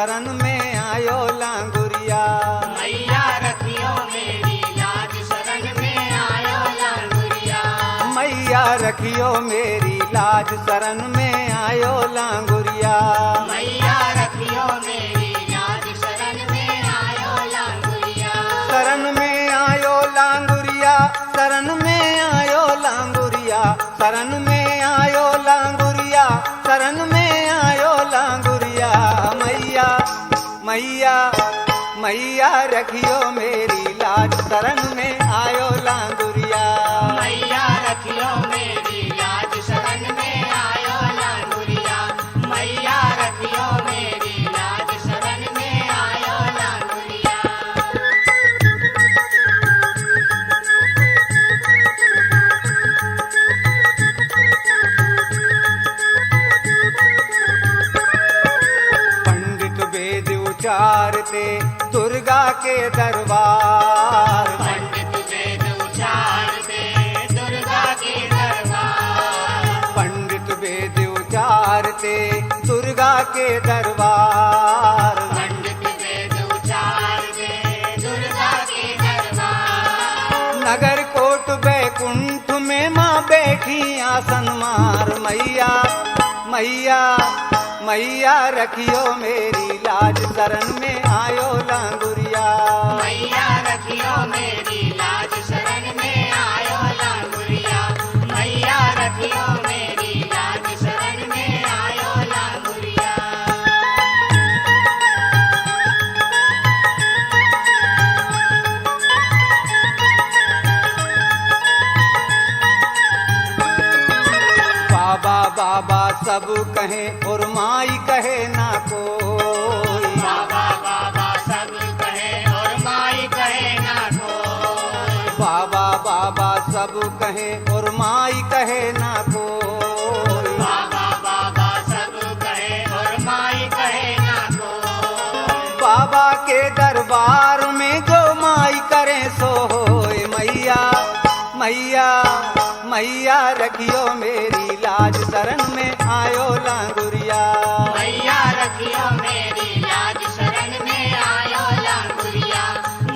शरण में आयो लांगुरिया। मैया रखियो मेरी लाज शरण में आयो लांगुरिया। मैया रखियो मेरी लाज शरण में आयो लांगुरिया। मैया रखियो मेरी लाज शरण में आयो लांगुरिया। शरण में आयो लांगुरिया, शरण में आयो लांगुरिया, शरण में आयो लांगुरिया, शरण में आयो लांगुरिया। मैया मैया मैया रखियो मेरी लाज शरण में आयो लांगुरिया। मैया रखियो मेरी लाज शरण में आयो लांगुरिया। मैया रखियो मेरी लाज शरण में आयो लांगुरिया। पंडित वेद उचारते दुर्गा के दरबार। पंडित वेद उचारते दुर्गा के दरबार। पंडित वेद उचारते दुर्गा के दरबार। पंडित वेद उचारते दुर्गा के दरबार। नगर कोट बैकुंठ में माँ बैठी आसन मार। मैया मैया मैया रखियो मेरी लाज शरण में आयो लांगुरिया। मैया रखियो मेरी लाज शरण में आयो लांगुरिया। मैया रखियो मेरी लाज शरण में आयो लांगुरिया। बाबा बाबा सब कहे और माई कहे ना कोई। बाबा बाबा सब कहे और माई कहे ना कोई। बाबा बाबा सब कहे और माई कहे ना कोई। बाबा बाबा सब कहे और माई कहे ना कोई। बाबा के दरबार में जो माई करे सो होए। मैया मैया मैया रखियो मेरी लाज शरण में आयो लांगुरिया। मैया रखियो मेरी लाज शरण में आयो लांगुरिया।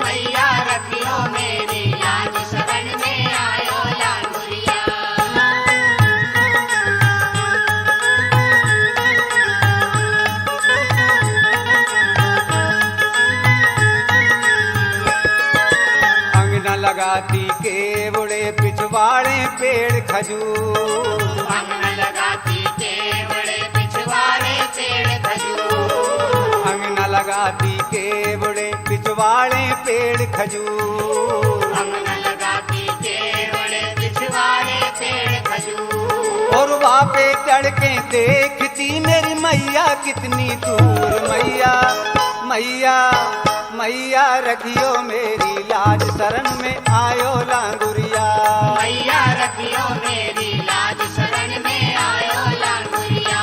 मैया रखियो मेरी लाज शरण में आयो लांगुरिया। अंगना लगाती केवड़े पिछवाड़े पेड़ खजूर। अंगना लगाती केवड़े पिछवाड़े पेड़ खजूर। अंगना लगाती केवड़े पिछवाड़े पेड़ खजूर। अंगना लगाती केवड़े पिछवाड़े पेड़ खजूर। और वहाँ पे चढ़ के देखती मेरी मैया कितनी दूर। मैया मैया मैया रखियो मेरी लाज शरण में आयो लांगुरिया। मैया रखियो मेरी लाज शरण में आयो लांगुरिया।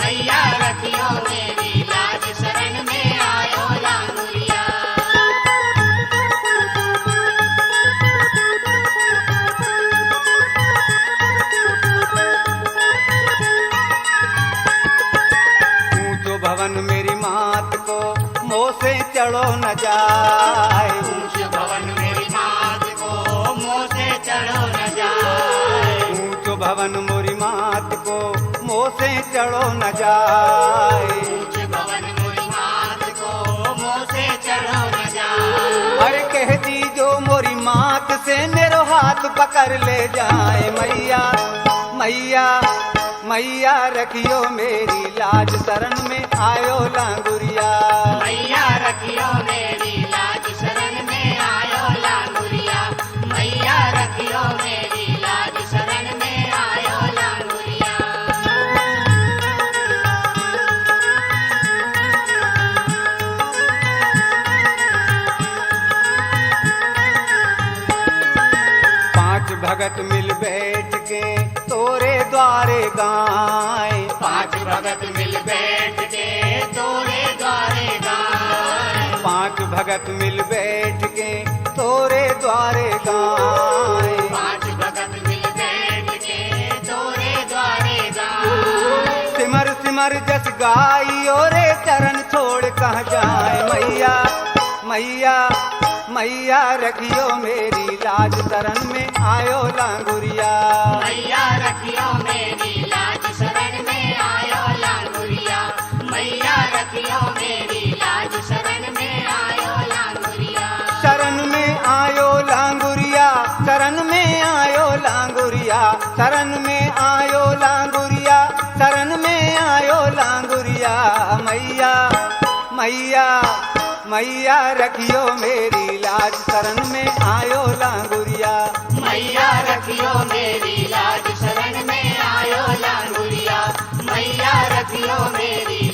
मैया रखियो मेरी लाज शरण में आयो लांगुरिया। ऊंचो भवन मेरी मात को मोह से चढ़ो न जाए। ऊंच भवन मेरी मात को मोह से चढ़ो न जाए। ऊंचो भवन मोरी मात को मोह से चढ़ो न जाए। ऊंच भवन मेरी मात को मोह से चढ़ो न जाए। अरे कहती जो मोरी मात से मेरो हाथ पकड़ ले जाए। मैया मैया मैया रखियो मेरी लाज शरण में आयो लांगुरिया। मैया रखियो मेरी लाज शरण में आयो लांगुरिया। मैया रखियो मेरी लाज शरण में आयो लांगुरिया। पांच भगत मिल बैठ के तोरे द्वारे गाए। पांच भगत मिल बैठ के तोरे द्वारे गाए। पांच भगत मिल बैठ के तोरे द्वारे गाए। पांच भगत मिल बैठ के तोरे द्वारे गाए। सिमर सिमर जस गाई और चरण छोड़ कहाँ मैया रखियो मेरी लाज शरण में आयो लांगुरिया। मैया रखियो मेरी लाज शरण में आयो लांगुरिया। मैया रखियो मेरी लाज शरण में आयो लांगुरिया। शरण में आयो लांगुरिया, शरण में आयो लांगुरिया, शरण में आयो लांगुरिया, शरण में आयो लांगुरिया। मैया मैया मैया रखियो मेरी लाज शरण में आयो लांगुरिया। मैया रखियो मेरी लाज शरण में आयो लांगुरिया। मैया रखियो मेरी